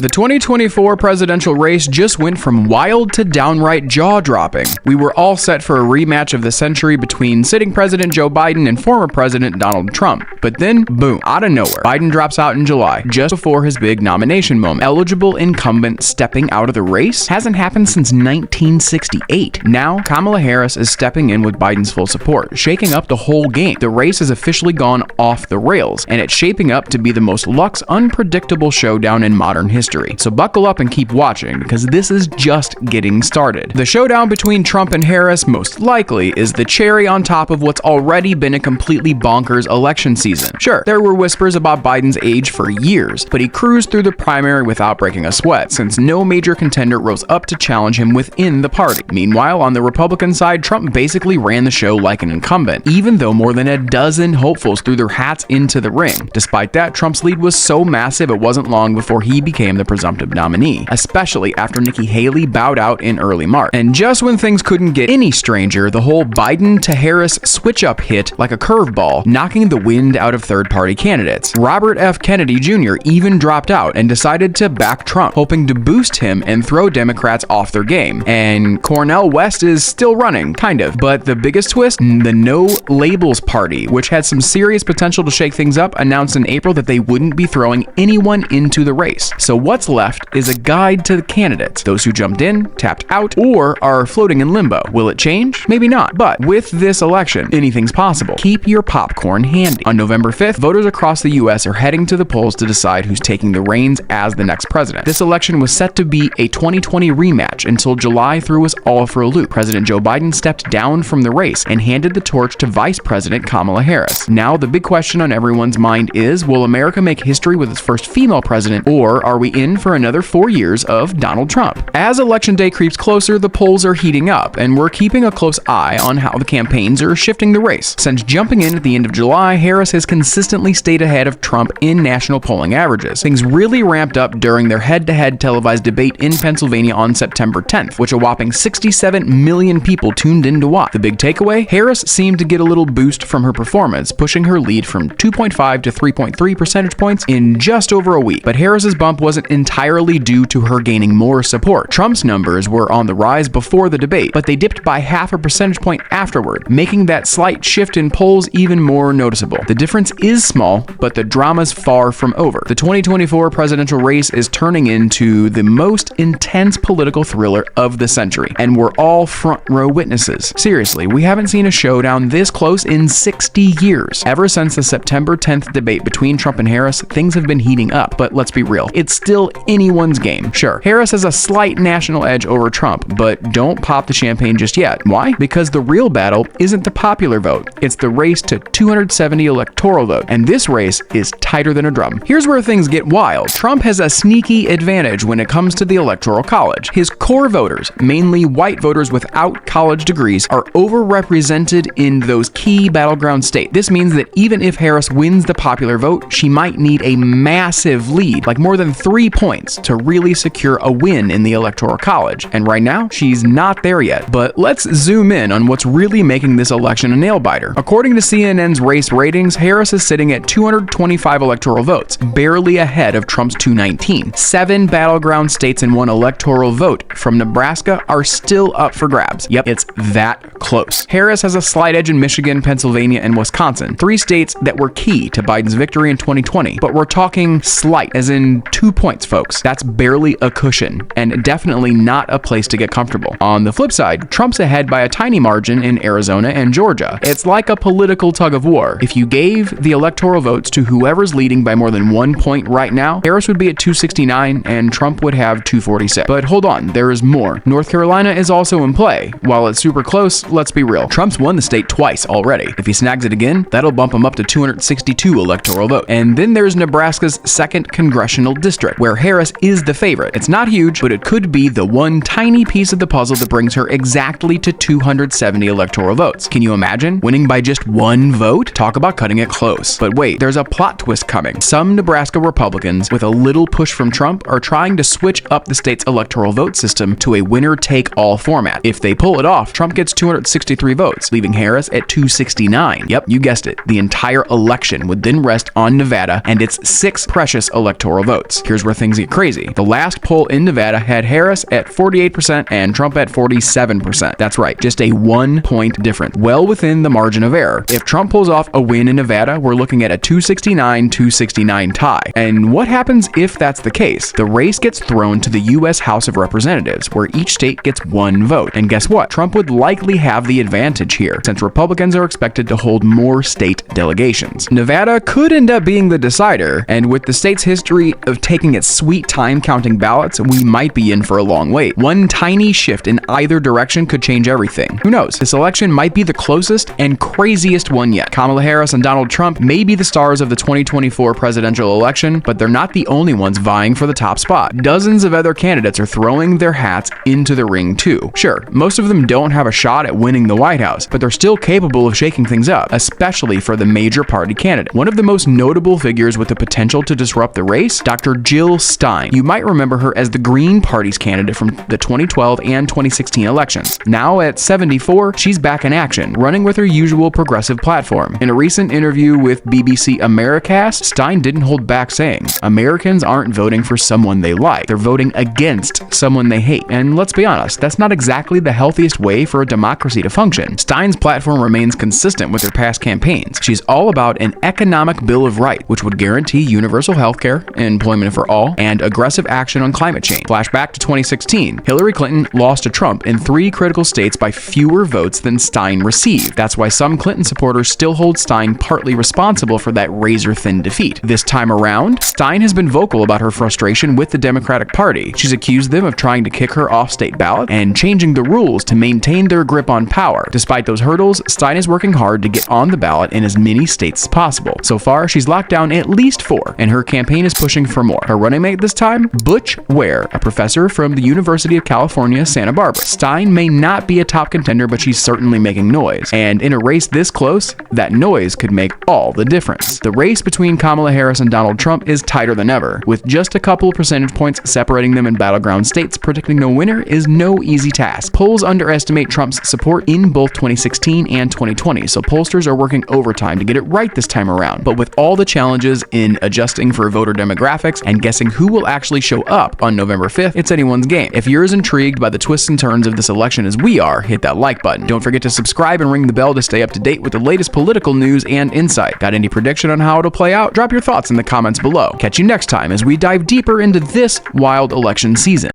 The 2024 presidential race just went from wild to downright jaw-dropping. We were all set for a rematch of the century between sitting President Joe Biden and former President Donald Trump. But then, boom, out of nowhere, Biden drops out in July, just before his big nomination moment. Eligible incumbent stepping out of the race? Hasn't happened since 1968. Now, Kamala Harris is stepping in with Biden's full support, shaking up the whole game. The race has officially gone off the rails, and it's shaping up to be the most Luxe, unpredictable showdown in modern history. So buckle up and keep watching, because this is just getting started. The showdown between Trump and Harris most likely is the cherry on top of what's already been a completely bonkers election season. Sure, there were whispers about Biden's age for years, but he cruised through the primary without breaking a sweat, since no major contender rose up to challenge him within the party. Meanwhile, on the Republican side, Trump basically ran the show like an incumbent, even though more than a dozen hopefuls threw their hats into the ring. Despite that, Trump's lead was so massive it wasn't long before he became the presumptive nominee, especially after Nikki Haley bowed out in early March. And just when things couldn't get any stranger, the whole Biden to Harris switch-up hit like a curveball, knocking the wind out of third-party candidates. Robert F. Kennedy Jr. even dropped out and decided to back Trump, hoping to boost him and throw Democrats off their game. And Cornel West is still running, kind of. But the biggest twist, the No Labels Party, which had some serious potential to shake things up, announced in April that they wouldn't be throwing anyone into the race. So what's left is a guide to the candidates, those who jumped in, tapped out, or are floating in limbo. Will it change? Maybe not. But with this election, anything's possible. Keep your popcorn handy. On November 5th, voters across the U.S. are heading to the polls to decide who's taking the reins as the next president. This election was set to be a 2020 rematch until July threw us all for a loop. President Joe Biden stepped down from the race and handed the torch to Vice President Kamala Harris. Now, the big question on everyone's mind is, will America make history with its first female president, or are we in for another 4 years of Donald Trump? As election day creeps closer, the polls are heating up, and we're keeping a close eye on how the campaigns are shifting the race. Since jumping in at the end of July, Harris has consistently stayed ahead of Trump in national polling averages. Things really ramped up during their head-to-head televised debate in Pennsylvania on September 10th, which a whopping 67 million people tuned in to watch. The big takeaway? Harris seemed to get a little boost from her performance, pushing her lead from 2.5 to 3.3 percentage points in just over a week. But Harris's bump wasn't entirely due to her gaining more support. Trump's numbers were on the rise before the debate, but they dipped by half a percentage point afterward, making that slight shift in polls even more noticeable. The difference is small, but the drama's far from over. The 2024 presidential race is turning into the most intense political thriller of the century, and we're all front row witnesses. Seriously, we haven't seen a showdown this close in 60 years. Ever since the September 10th debate between Trump and Harris, things have been heating up, but let's be real, it's still anyone's game. Sure, Harris has a slight national edge over Trump, but don't pop the champagne just yet. Why? Because the real battle isn't the popular vote, it's the race to 270 electoral vote, and this race is tighter than a drum. Here's where things get wild. Trump has a sneaky advantage when it comes to the Electoral College. His core voters, mainly white voters without college degrees, are overrepresented in those key battleground states. This means that even if Harris wins the popular vote, she might need a massive lead, like more than 3 points, to really secure a win in the Electoral College. And right now, she's not there yet. But let's zoom in on what's really making this election a nail-biter. According to CNN's race ratings, Harris is sitting at 225 electoral votes, barely ahead of Trump's 219. 7 battleground states and 1 electoral vote from Nebraska are still up for grabs. Yep, it's that close. Harris has a slight edge in Michigan, Pennsylvania, and Wisconsin, 3 states that were key to Biden's victory in 2020. But we're talking slight, as in 2 points, folks. That's barely a cushion, and definitely not a place to get comfortable. On the flip side, Trump's ahead by a tiny margin in Arizona and Georgia. It's like a political tug of war. If you gave the electoral votes to whoever's leading by more than 1 point right now, Harris would be at 269 and Trump would have 246. But hold on, there is more. North Carolina is also in play. While it's super close, let's be real. Trump's won the state twice already. If he snags it again, that'll bump him up to 262 electoral votes. And then there's Nebraska's 2nd congressional district, where Harris is the favorite. It's not huge, but it could be the one tiny piece of the puzzle that brings her exactly to 270 electoral votes. Can you imagine winning by just 1 vote? Talk about cutting it close. But wait, there's a plot twist coming. Some Nebraska Republicans, with a little push from Trump, are trying to switch up the state's electoral vote system to a winner-take-all format. If they pull it off, Trump gets 263 votes, leaving Harris at 269. Yep, you guessed it. The entire election would then rest on Nevada and its 6 precious electoral votes. Here's where where things get crazy. The last poll in Nevada had Harris at 48% and Trump at 47%. That's right, just a 1-point difference, well within the margin of error. If Trump pulls off a win in Nevada, we're looking at a 269-269 tie. And what happens if that's the case? The race gets thrown to the U.S. House of Representatives, where each state gets 1 vote. And guess what? Trump would likely have the advantage here, since Republicans are expected to hold more state delegations. Nevada could end up being the decider, and with the state's history of taking its sweet time counting ballots, we might be in for a long wait. One tiny shift in either direction could change everything. Who knows? This election might be the closest and craziest one yet. Kamala Harris and Donald Trump may be the stars of the 2024 presidential election, but they're not the only ones vying for the top spot. Dozens of other candidates are throwing their hats into the ring too. Sure, most of them don't have a shot at winning the White House, but they're still capable of shaking things up, especially for the major party candidate. One of the most notable figures with the potential to disrupt the race, Dr. Jill Stein. You might remember her as the Green Party's candidate from the 2012 and 2016 elections. Now at 74, she's back in action, running with her usual progressive platform. In a recent interview with BBC Americast, Stein didn't hold back saying, "Americans aren't voting for someone they like, they're voting against someone they hate." And let's be honest, that's not exactly the healthiest way for a democracy to function. Stein's platform remains consistent with her past campaigns. She's all about an economic bill of rights, which would guarantee universal health care, employment for all, and aggressive action on climate change. Flashback to 2016, Hillary Clinton lost to Trump in 3 critical states by fewer votes than Stein received. That's why some Clinton supporters still hold Stein partly responsible for that razor-thin defeat. This time around, Stein has been vocal about her frustration with the Democratic Party. She's accused them of trying to kick her off state ballot and changing the rules to maintain their grip on power. Despite those hurdles, Stein is working hard to get on the ballot in as many states as possible. So far, she's locked down at least 4, and her campaign is pushing for more. Her running mate this time? Butch Ware, a professor from the University of California, Santa Barbara. Stein may not be a top contender, but she's certainly making noise. And in a race this close, that noise could make all the difference. The race between Kamala Harris and Donald Trump is tighter than ever. With just a couple percentage points separating them in battleground states, predicting the winner is no easy task. Polls underestimate Trump's support in both 2016 and 2020, so pollsters are working overtime to get it right this time around. But with all the challenges in adjusting for voter demographics and guessing who will actually show up on November 5th, it's anyone's game. If you're as intrigued by the twists and turns of this election as we are, hit that like button. Don't forget to subscribe and ring the bell to stay up to date with the latest political news and insight. Got any prediction on how it'll play out? Drop your thoughts in the comments below. Catch you next time as we dive deeper into this wild election season.